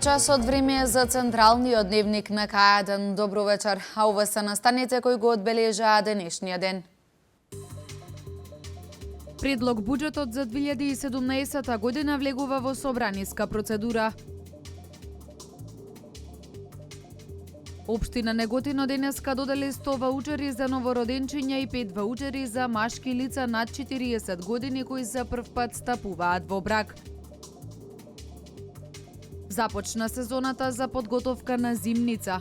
Часот време е за централниот дневник на К1. Добро вечер, а ова се настаните кои го одбележаа денешниот ден. Предлог буџетот за 2017 година влегува во собраниска процедура. Општина Неготино денеска додели 100 ваучери за новороденчиња и 5 ваучери за машки лица над 40 години кои за прв пат стапуваат во брак. Започна сезоната за подготовка на зимница.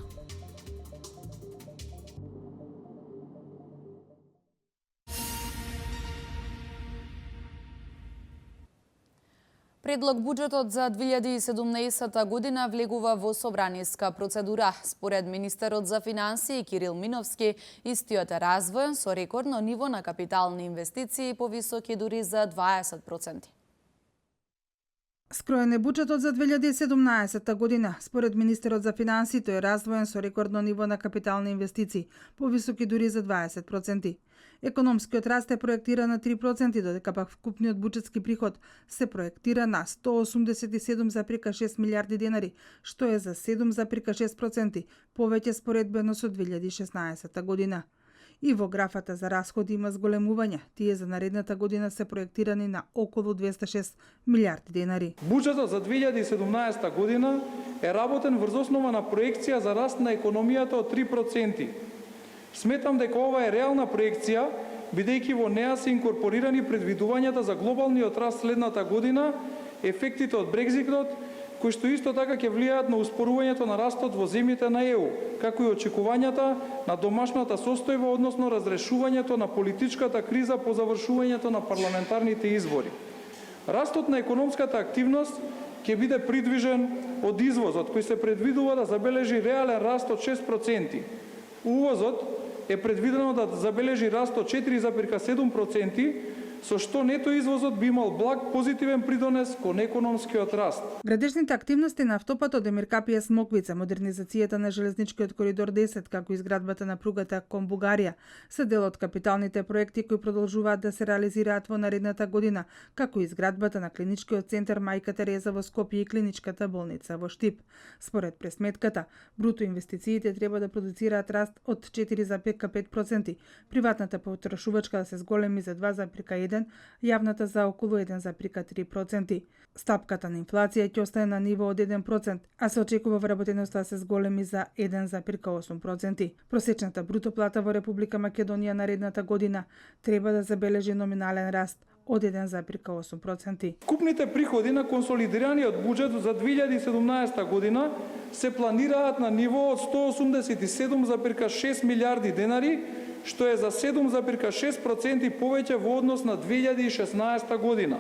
Предлог буџетот за 2017 година влегува во собраниска процедура. Според министерот за финансии Кирил Миновски, истиот е развоен со рекордно ниво на капитални инвестиции повисоки дури за 20%. Скроен е буџетот за 2017 година. Според министерот за финансии, тој е развоен со рекордно ниво на капитални инвестиции, повисоки дури за 20%. Економскиот раст е проектиран на 3%, додека пак вкупниот буџетски приход се проектира на 187,6 милиарди денари, што е за 7,6% повеќе споредбено со 2016 година. И во графата за расходи има зголемување. Тие за наредната година се проектирани на околу 206 милиарди денари. Буџетот за 2017 година е работен врз основа на проекција за раст на економијата од 3%. Сметам дека ова е реална проекција, бидејќи во неа се инкорпорирани предвидувањата за глобалниот раст следната година, ефектите од Брекзитот, кои што исто така ќе влијаат на успорувањето на растот во земјите на ЕУ, како и очекувањата на домашната состојба, односно разрешувањето на политичката криза по завршувањето на парламентарните избори. Растот на економската активност ќе биде придвижен од извозот, кој се предвидува да забележи реален раст од 6%. Увозот е предвидено да забележи раст од 4,7%, со што нето извозот би имал благ позитивен придонес кон економскиот раст. Градежните активности на автопатот Емир Капије Смоквица, модернизацијата на железничкиот коридор 10, како и изградбата на пругата кон Бугарија, се дел од капиталните проекти кои продолжуваат да се реализираат во наредната година, како и изградбата на клиничкиот центар Мајка Тереза во Скопје и клиничката болница во Штип. Според пресметката, бруто инвестициите треба да продуцираат раст од 4,5%, приватната потрошувачка да се зголеми за 2,1%, јавната за околу 1,3%. Стапката на инфлација ќе остане на ниво од 1%, а се очекува вработеноста да се зголеми за 1,8%. Просечната бруто плата во Република Македонија наредната година треба да забележи номинален раст од 1,8%. Купните приходи на консолидираниот буџет за 2017 година се планираат на ниво од 187,6 милиарди денари, што е за 7,6% повеќе во однос на 2016 година.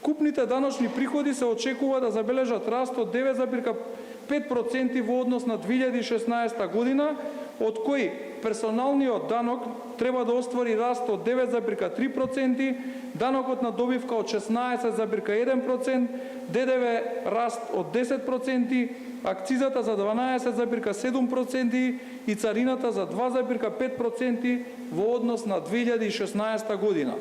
Купните даночни приходи се очекува да забележат раст од 9,5% во однос на 2016 година, од кои персоналниот данок треба да оствари раст од 9,3%, данокот на добивка од 16,1%, ДДВ раст од 10%, акцизата за 12,7% и царината за 2,5% во однос на 2016 година.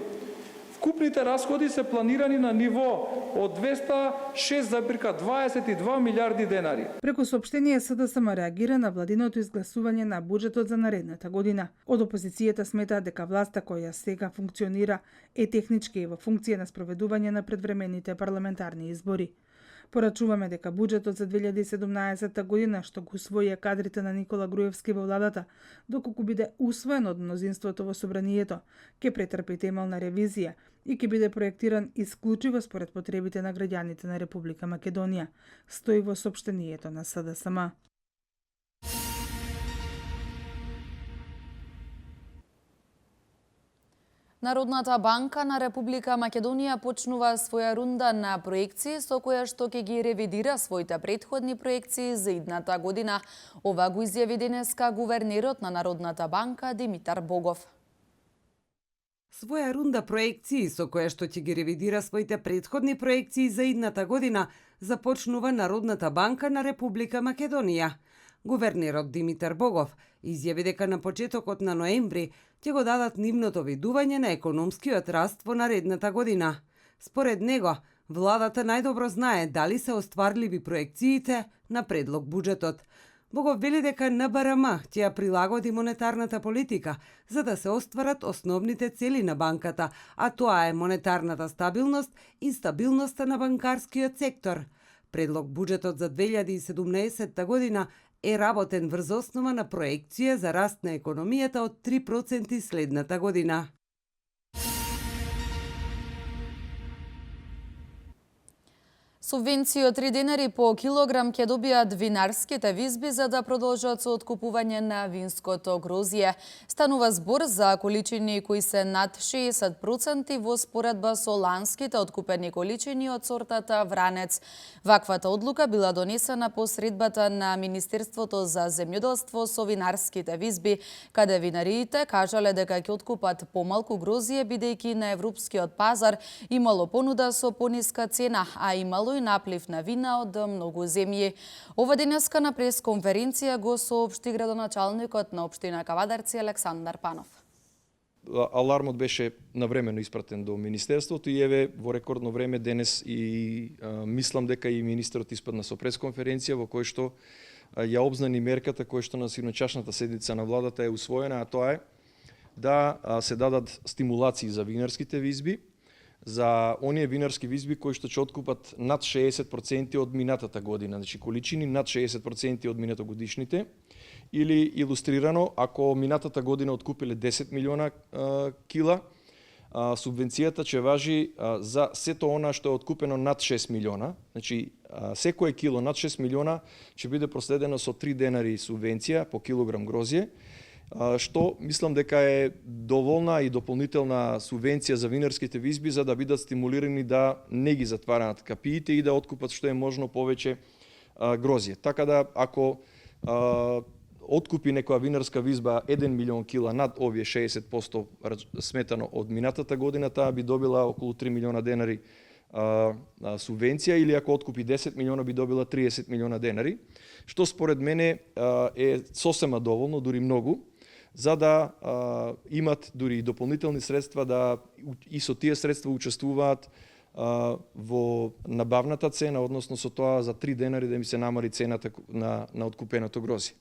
Вкупните расходи се планирани на ниво од 206,22 милиарди денари. Преку соопштение СДСМ реагира на владиното изгласување на буџетот за наредната година. Од опозицијата сметаат дека власта која сега функционира е технички и во функција на спроведување на предвремените парламентарни избори. Порачуваме дека буџетот за 2017 година, што го усвоија кадрите на Никола Груевски во владата, доколку биде усвоен од мнозинството во собранието, ќе претрпи темелна ревизија и ќе биде проектиран исклучиво според потребите на граѓаните на Република Македонија, стои во соопштението на СДСМ. Народната банка на Република Македонија почнува своја рунда на проекции со која што ќе ги ревидира своите претходни проекции за идната година. Ова го изјави денеска гувернерот на Народната банка Димитар Богов. Своја рунда проекции со која што ќе ги ревидира своите претходни проекции за идната година започнува Народната банка на Република Македонија. Гувернерот Димитар Богов изјави дека на почетокот на ноември ќе го дадат нивното видување на економскиот раст во наредната година. Според него, владата најдобро знае дали се остварливи проекциите на предлог буџетот. Богов вели дека НБРМ ќе ја прилагоди монетарната политика за да се остварат основните цели на банката, а тоа е монетарната стабилност и стабилноста на банкарскиот сектор. Предлог буџетот за 2017 година е работен врз основа на проекција за раст на економијата од 3% следната година. Субвенции од 3 денари по килограм ќе добијат винарските визби за да продолжат со откупување на винското грозје. Станува збор за количини кои се над 60% во споредба со ланските откупени количини од сортата Вранец. Ваквата одлука била донесена по средбата на Министерството за земјоделство со винарските визби, каде винариите кажале дека ќе откупат помалку грозје бидејќи на европскиот пазар имало понуда со пониска цена, а имало и наплив на вина од многу земји. Ова денеска на пресконференција го соопшти градоначалникот на општина Кавадарци Александар Панов. Алармот беше навремено испратен до Министерството и еве во рекордно време денес и мислам дека и министерот испадна со пресконференција во кој што ја обзнани мерката која што на синочашната седница на владата е усвоена, а тоа е да се дадат стимулации за винарските визби, за оние винарски визби кои што ќе откупат над 60% од минатата година, значи количини над 60% од минатогодишните, или илустрирано, ако минатата година откупиле 10 милиона кила, субвенцијата ќе важи за сето она што е откупено над 6 милиона, значи секое кило над 6 милиона ќе биде проследено со 3 денари субвенција по килограм грозје, што мислам дека е доволна и дополнителна субвенција за винарските визби за да бидат стимулирани да не ги затвараат капиите и да откупат што е можно повеќе грозје. Така да ако откупи некоја винарска визба 1 милион кила над овие 60% сметано од минатата година, таа би добила околу 3 милиона денари субвенција, или ако откупи 10 милиона би добила 30 милиона денари, што според мене е сосема доволно, дури многу, за да имат дури и дополнителни средства да и со тие средства учествуваат во набавната цена, односно со тоа за 3 денари да им се намали цената на откупеното грозје.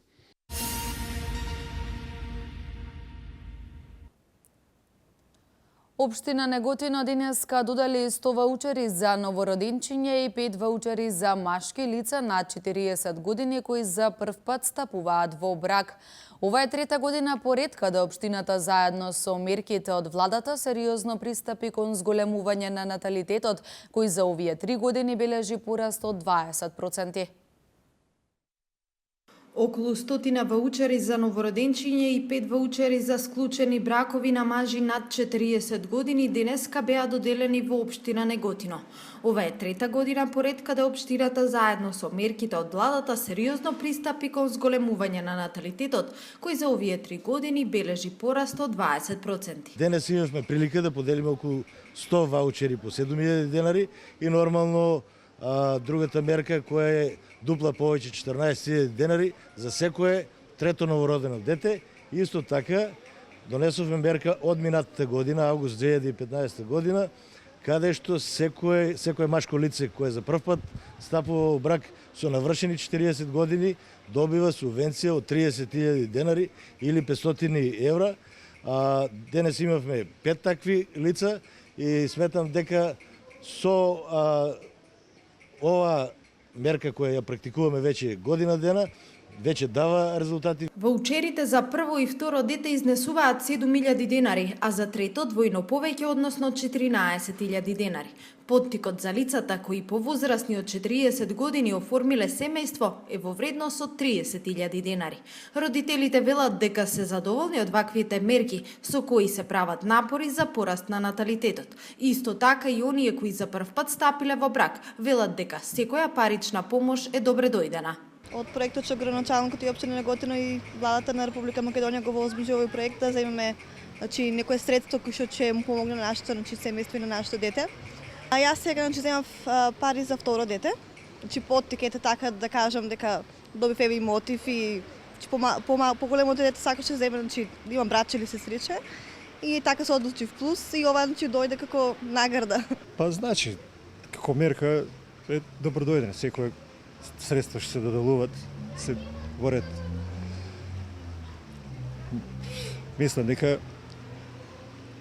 Општина Неготино денеска додели 100 ваучери за новороденчиња и 5 ваучери за машки лица над 40 години кои за прв пат стапуваат во брак. Ова е трета година поред каде општината заедно со мерките од владата сериозно пристапи кон зголемување на наталитетот, кој за овие 3 години бележи пораст од 20%. Околу 100 ваучери за новороденчиња и 5 ваучери за склучени бракови на мажи над 40 години денеска беа доделени во општина Неготино. Ова е трета година поред каде општината заедно со мерките од владата сериозно пристапи кон зголемување на наталитетот, кој за овие 3 години бележи пораст од 20%. Денес имавме прилика да поделиме околу 100 ваучери по 7.000 денари и нормално другата мерка која е дупла повеќе 14.000 денари за секое трето новородено дете. Исто така донесовме мерка од минатата година, август 2015 година, каде што секое машко лице кое за прв пат стапува во брак со навршени 40 години добива субвенција од 30.000 денари или 500 евра. Денес имавме 5 такви лица и сметам дека со ова мерка која ја практикуваме веќе година дена, веќе дава резултати. Ваучерите за прво и второ дете изнесуваат 7.000 денари, а за трето двојно повеќе, односно 14.000 денари. Поттикот за лицата кои повозрасни од 40 години оформиле семејство е во вредност од 30.000 денари. Родителите велат дека се задоволни од ваквите мерки со кои се прават напори за пораст на наталитетот. Исто така и оние кои за прв пат стапиле во брак велат дека секоја парична помош е добре дојдена. Од проектот што градоначалникот и општина Неготино и владата на Република Македонија го возбужи овој проект да земеме некое средство кој што ќе му помогне на нашето семејство и на нашето дете. А јас сега земав пари за второ дете. Поттикете така да кажам дека добив еве и мотив и поголемото дете сакаше земе, имам братче или сестриче и така се одлучив плюс и ова дојде како награда. Па значи, како мерка е добродојден, секој средства што се доделуваат се во ред. Мислам дека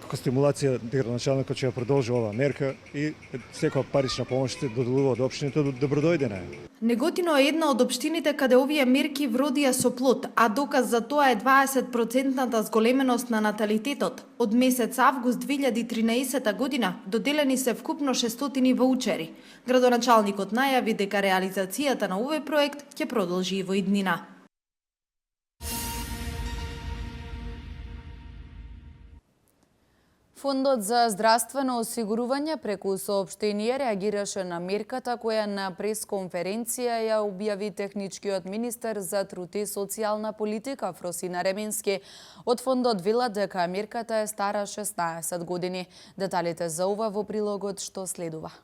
како стимулација градоначалникот ќе ја продолжи оваа мерка и секоја парична помош се доделува од општините добродојдена е. Неготино е една од општините каде овие мерки вродија со плод, а доказ за тоа е 20% зголеменост на наталитетот. Од месец август 2013 година доделени се вкупно 600 ваучери. Градоначалникот најави дека реализацијата на овој проект ќе продолжи и во иднина. Фондот за здравствено осигурување преку соопштение реагираше на мерката која на пресконференција ја објави техничкиот министер за труд и социјална политика Фросина Ременски. Од фондот велат дека мерката е стара 16 години. Деталите за ова во прилогот што следува.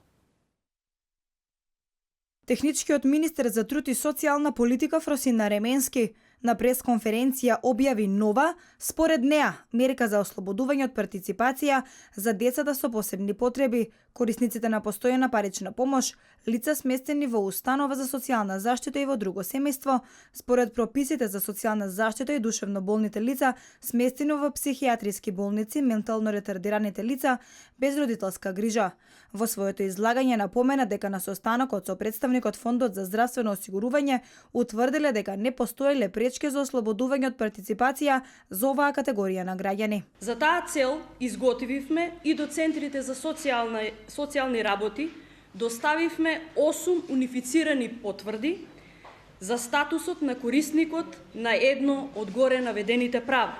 Техничкиот министер за труд и социјална политика Фросина Ременски на пресконференција објави нова, според неа, мерка за ослободување од партиципација за децата со посебни потреби, корисниците на постојана парична помош, лица сместени во установа за социјална заштита и во друго семејство, според прописите за социјална заштита и душевно болните лица, сместени во психијатриски болници, ментално ретардираните лица без родителска грижа. Во своето излагање напомена дека на состанокот со представникот Фондот за здравствено осигурување утврдиле дека не постоеле пречки за ослободување од партиципација за оваа категорија на граѓани. За таа цел изготвивме и до центрите за социјални работи доставивме 8 унифицирани потврди за статусот на корисникот на едно од горе наведените права.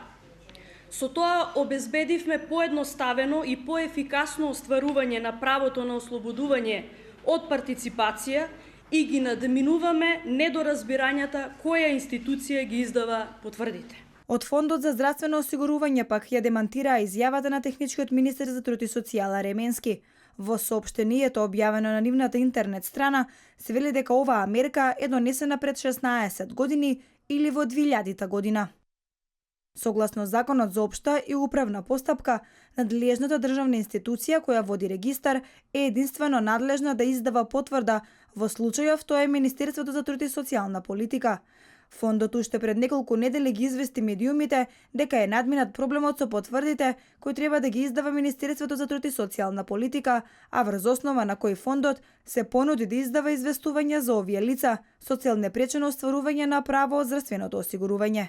Со тоа обезбедивме поедноставено и поефикасно остварување на правото на ослободување од партиципација и ги надминуваме недоразбирањата која институција ги издава потврдите. Од Фондот за здравствено осигурување пак ја демантира изјавата на техничкиот министер за труд и социјала Ременски. Во соопштението објавено на нивната интернет страна се вели дека оваа мерка е донесена пред 16 години или во 2000 година. Согласно Законот за општа и управна постапка, надлежната државна институција која води регистар е единствено надлежна да издава потврда, во случајов тоа е Министерството за труд и социјална политика. Фондот уште пред неколку недели ги извести медиумите дека е надминат проблемот со потврдите кои треба да ги издава Министерството за труд и социјална политика, а врз основа на кој фондот се понуди да издава известувања за овие лица со цел непречено остварување на право од здравственото осигурување.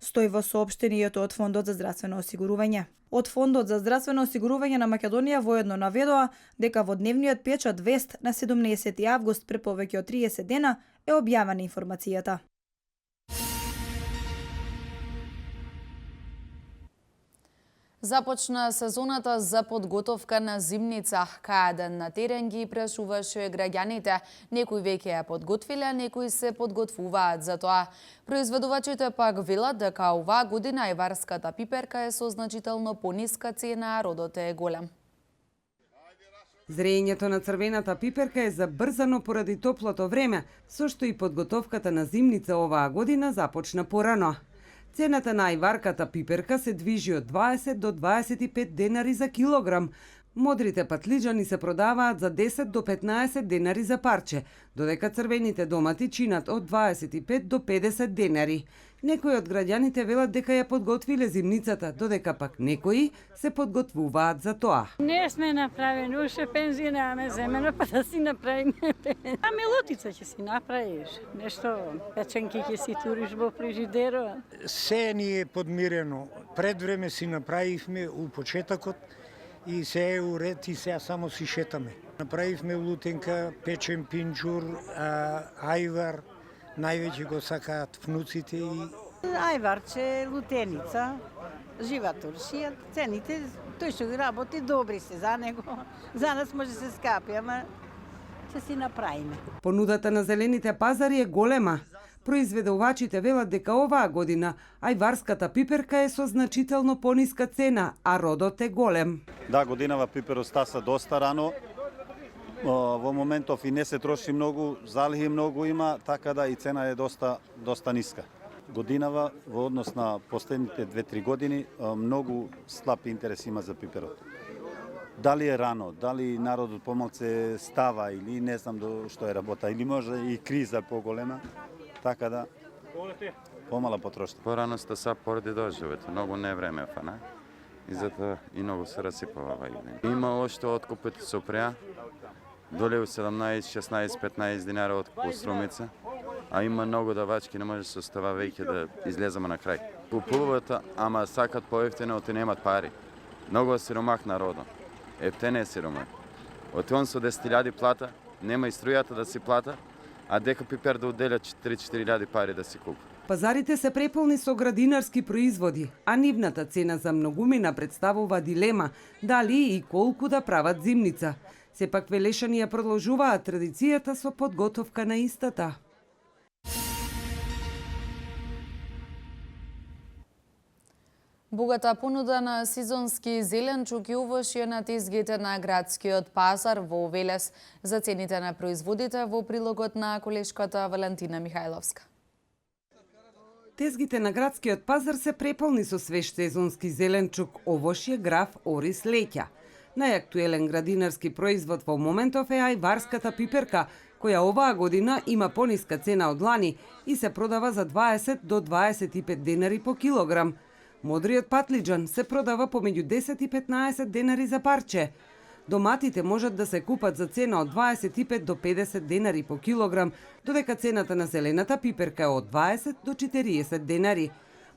Стои во соопштението од Фондот за здравствено осигурување. Од Фондот за здравствено осигурување на Македонија воедно наведоа дека во дневниот печат Вест на 17 август пред повеќе од 30 дена е објавена информацијата. Започна сезоната за подготовка на зимница. Кај на терен ги прашуваше граѓаните. Некои веќе ја подготвиле, некои се подготвуваат за тоа. Производувачите пак велат дека оваа година ајварската пиперка е со значително пониска цена, а родот е голем. Зрејењето на црвената пиперка е забрзано поради топлото време, со што и подготовката на зимница оваа година започна порано. Цената на ајварката пиперка се движи од 20 до 25 денари за килограм. Модрите патлиџани се продаваат за 10 до 15 денари за парче, додека црвените домати чинат од 25 до 50 денари. Некои од граѓаните велат дека ја подготвиле зимницата, додека пак некои се подготвуваат за тоа. Не сме направени, уште пензионираме земено, па да си направиме. А мелотица ќе си направиш, нешто, печенки ќе си туриш во фрижидерот. Се ни е подмирено. Пред време си направивме у почетокот и се е уред и сега само си шетаме. Направивме лутенка, печен пинџур, ајвар, највеќе го сакаат внуците и... Ајварче, лутеница, жива туршија, цените, тој што ги работи, добри се за него. За нас може се скапи, ама ќе си направиме. Понудата на зелените пазари е голема. Произведувачите велат дека оваа година ајварската пиперка е со значително пониска цена, а родот е голем. Да, годинава пиперот стаса доста рано. Во моментов и не се троши многу, залихи многу има, така да и цена е доста ниска. Годинава во однос на последните 2-3 години многу слаб интерес има за пиперот. Дали е рано, дали народот помалце става или не знам до што е работа, или може и криза поголема, така да помала потрошка. Пораноста са поради дождовете, многу не време фана. И затоа и многу се расипава оваа година. Има ошто откупите со преа, доле 17, 16, 15 динари откуп у Струмица, а има многу давачки, не може да се остава веќе да излеземе на крај. Купуваат, ама сакат поевтино, оти немат пари. Многу сиромах народот. Ефтен е сиромах. Отивам со 10.000 плата, нема и струјата да си плата, а дека пипер да отделя 3-4.000 пари да си купи. Пазарите се преполни со градинарски производи, а нивната цена за многумина представува дилема дали и колку да прават зимница. Сепак Велешани ја продолжуваат традицијата со подготовка на истата. Богата понуда на сезонски зеленчук и овош ја на тезгите на градскиот пазар во Велес. За цените на производите во прилогот на колешката Валентина Михајловска. Тезгите на градскиот пазар се преполни со свеж сезонски зеленчук, овошје, граф, орис, леќа. Најактуелен градинарски производ во моментов е ајварската пиперка, која оваа година има пониска цена од лани и се продава за 20 до 25 денари по килограм. Модриот патлиџан се продава помеѓу 10 и 15 денари за парче. Доматите можат да се купат за цена од 25 до 50 денари по килограм, додека цената на зелената пиперка е од 20 до 40 денари.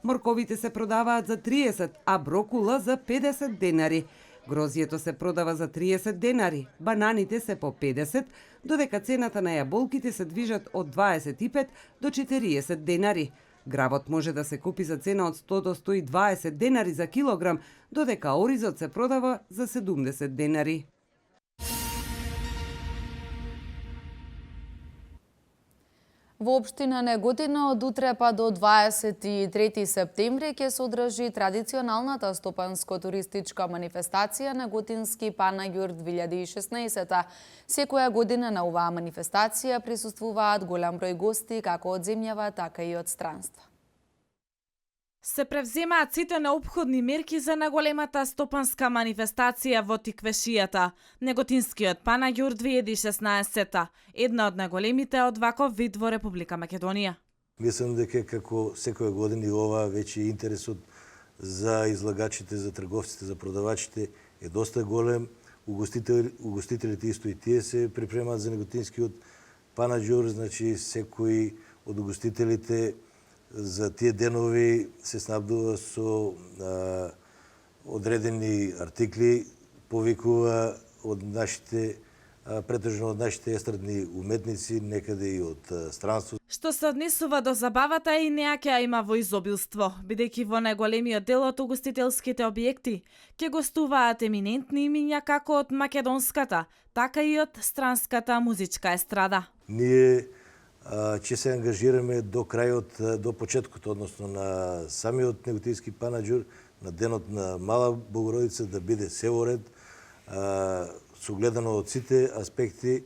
Морковите се продаваат за 30, а брокула за 50 денари. Грозието се продава за 30 денари, бананите се по 50, додека цената на јаболките се движат од 25 до 40 денари. Гравот може да се купи за цена од 100 до 120 денари за килограм, додека оризот се продава за 70 денари. Во општина Неготино од утре па до 23 септември ќе се одржи традиционалната стопанско-туристичка манифестација Неготински Панаѓур 2016. Секоја година на оваа манифестација присуствуваат голем број гости како од земјава, така и од странства. Се превземаат сите неопходни мерки за наголемата стопанска манифестација во Тиквешијата, Неготинскиот Панаѓур 2016, една од најголемите од ваков вид во Република Македонија. Мислам дека како секоја година и ова веќе интересот за излагачите, за трговците, за продавачите е доста голем. Угостителите исто и тие се припремаат за Неготинскиот Панаѓур, значи секој од угостителите за тие денови се снабдува со одредени артикли, повикува од нашите, претежно од нашите естрадни уметници, некаде и од странство. Што се однесува до забавата и неа ќе има во изобилство, бидејќи во најголемиот дел од угостителските објекти ќе гостуваат еминентни имиња како од македонската, така и од странската музичка естрада. Ние ќе се ангажираме до крајот, до почеткот, односно на самиот Неготински Панаѓур, на денот на Мала Богородица, да биде се во ред, согледано од сите аспекти,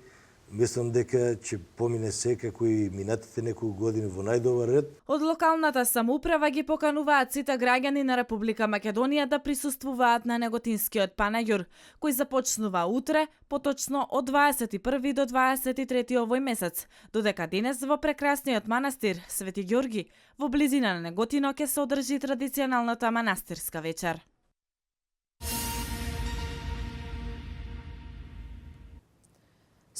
Мислам дека ќе помине секако и минатите неколку години во најдобар ред. Од локалната самоуправа ги покануваат сите граѓани на Република Македонија да присуствуваат на Неготинскиот панаѓур, кој започнува утре, поточно од 21 до 23 овој месец, додека денес во прекрасниот манастир Свети Ѓорги во близина на Неготино ќе се одржи традиционалната манастирска вечер.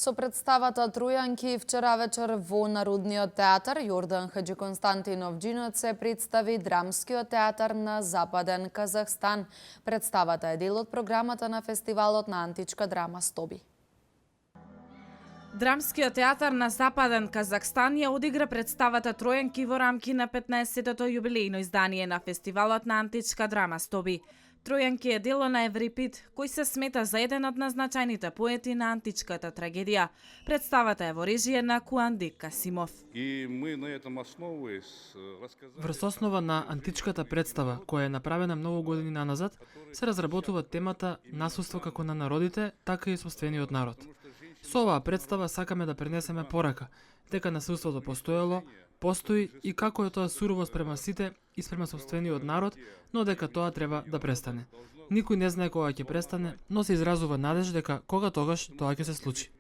Со представата Тројанки вчера вечер во Народниот театар Јордан Хаџи Константинов Џинот се представи драмскиот театар на Западен Казахстан. Представата е дел од програмата на фестивалот на античка драма Стоби. Драмскиот театар на Западен Казахстан ја одигра представата Тројанки во рамки на 15-тото јубилејно издание на фестивалот на античка драма Стоби. Тројанки е дело на Еврипид, кој се смета за еден од назначајните поети на античката трагедија. Представата е во режија на Куанди Касимов. Врз основа на античката представа, која е направена многу години наназад, се разработува темата насуство како на народите, така и собствениот народ. Со оваа представа сакаме да пренесеме порака, дека насуството постоело, постои и како е тоа сурово спрема сите и спрема собствениот народ, но дека тоа треба да престане. Никој не знае кога ќе престане, но се изразува надеж дека кога тогаш тоа ќе се случи.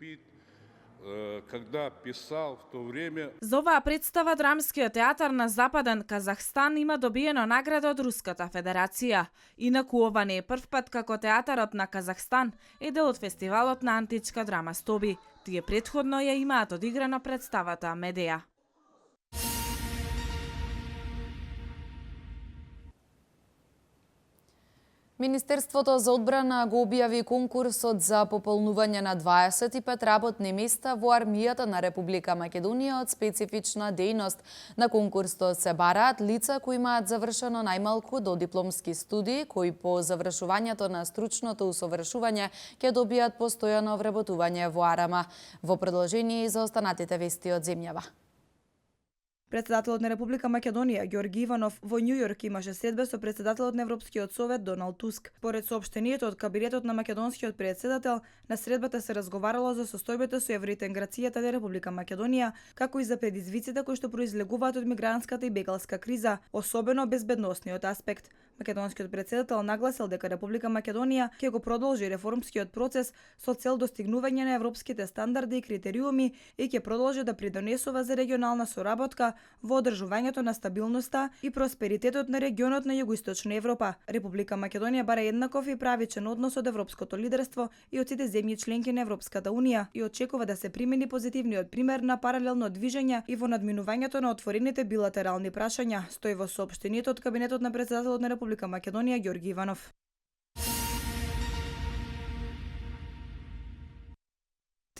За оваа представа Драмскиот театар на Западен Казахстан има добиено награда од Руската Федерација. Инаку ова не е прв пат како театарот на Казахстан е дел од фестивалот на античка драма Стоби. Тие претходно ја имаат одиграна представата Медеја. Министерството за одбрана го објави конкурсот за пополнување на 25 работни места во армијата на Република Македонија од специфична дејност. На конкурсот се бараат лица кои имаат завршено најмалку до дипломски студии, кои по завршувањето на стручното усовршување ќе добијат постојано вработување во АРМА. Во продолжение и за останатите вести од земјава. Председателот на Република Македонија Ѓорги Иванов во Њу Јорк имаше средба со председателот на Европскиот совет Доналд Туск. Според соопштението од кабинетот на македонскиот председател, на средбата се разговарало за состојбата со евроинтеграцијата на Република Македонија, како и за предизвиците кои што произлегуваат од мигрантската и бегалска криза, особено безбедносниот аспект. Македонскиот председател нагласил дека Република Македонија ќе го продолжи реформскиот процес со цел достигнување на европските стандарди и критериуми и ќе продолжи да придонесува за регионална соработка во одржувањето на стабилноста и просперитетот на регионот на Југоисточна Европа. Република Македонија бара еднаков и правичен однос од европското лидерство и од сите земји членки на Европската Унија и очекува да се примени позитивниот пример на паралелно движење и во надминувањето на отворените билатерални прашања, стои во соопштението од кабинетот на председателот на Република Македонија Ѓорги Иванов.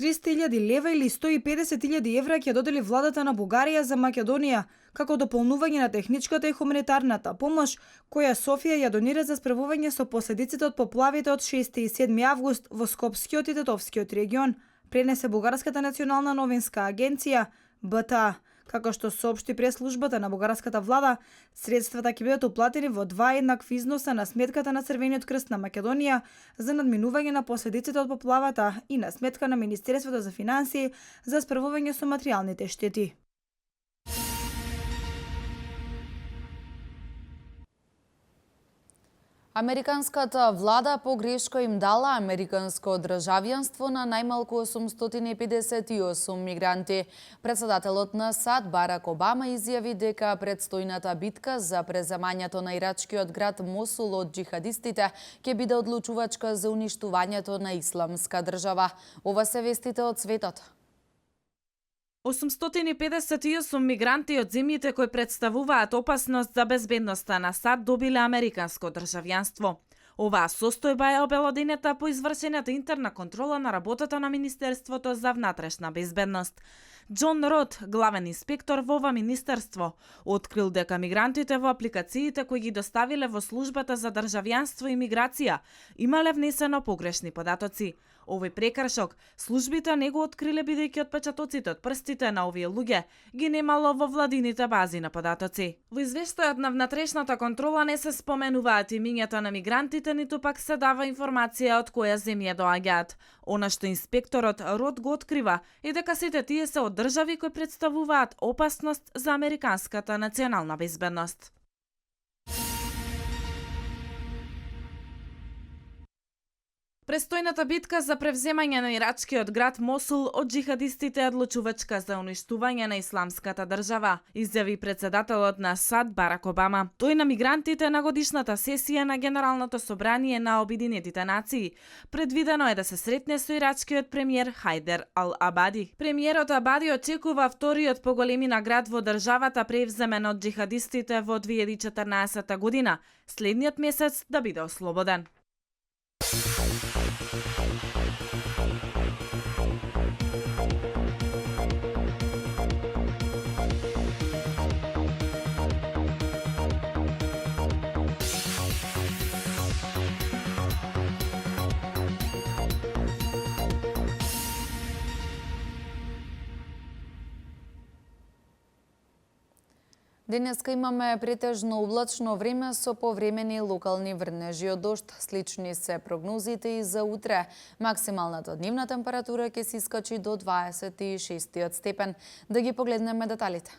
$300,000 или 150,000 евра ќе додели владата на Бугарија за Македонија, како дополнување на техничката и хуманитарната помош, која Софија ја донира за справување со последиците од поплавите од 6 и 7 август во Скопскиот и Тетовскиот регион, пренесе Бугарската национална новинска агенција, БТА. Како што соопшти прес-службата на бугарската влада, средствата ќе бидат уплатени во два еднакви износа на сметката на Црвениот крст на Македонија за надминување на последиците од поплавата и на сметка на Министерството за финансии за справување со материјалните штети. Американската влада погрешка им дала американско државјанство на најмалку 858 мигранти. Председателот на САД Барак Обама изјави дека предстојната битка за преземањето на ирачкиот град Мосул од џихадистите ќе биде одлучувачка за уништувањето на исламска држава. Ова се вестите од светот. 858 мигранти од земјите кои представуваат опасност за безбедноста на САД добиле американско државјанство. Оваа состојба е обелоденета по извршената интерна контрола на работата на Министерството за внатрешна безбедност. Џон Рот, главен инспектор во ова министерство, открил дека мигрантите во апликациите кои ги доставиле во службата за државјанство и миграција имале внесено погрешни податоци. Овој прекршок службите не го откриле бидејќи отпечатоците од прстите на овие луѓе ги немало во владините бази на податоци. Во извештајот на внатрешната контрола не се споменуваат имињата на мигрантите, ниту пак се дава информација од која земја доаѓаат. Она што инспекторот Рот го открива е дека сите тие се од држави кои представуваат опасност за американската национална безбедност. Престојната битка за превземање на ирачкиот град Мосул од џихадистите е одлучувачка за уништување на исламската држава, изјави председателот на САД Барак Обама. Тој на мигрантите на годишната сесија на Генералното собрание на Обединетите нации. Предвидено е да се сретне со ирачкиот премиер Хајдер Ал-Абади. Премиерот Абади очекува вториот по големина град во државата превземен од џихадистите во 2014 година, следниот месец да биде ослободен. Денеска имаме претежно облачно време со повремени локални врнежи од дожд. Слични се прогнозите и за утре. Максималната дневна температура ќе се искачи до 26 степен. Да ги погледнеме деталите.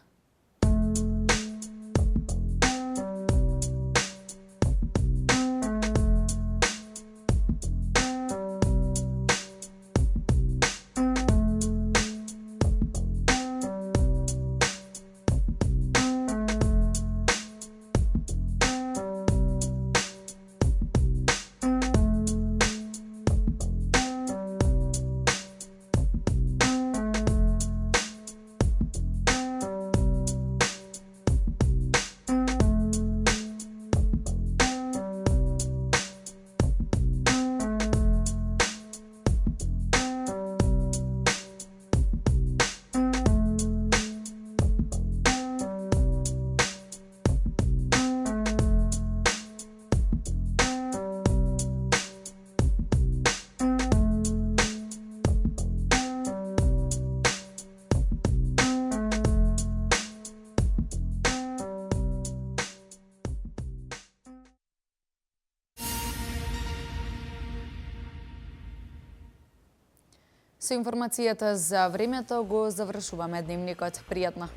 Со информацијата за времето го завршуваме дневникот. Пријатно!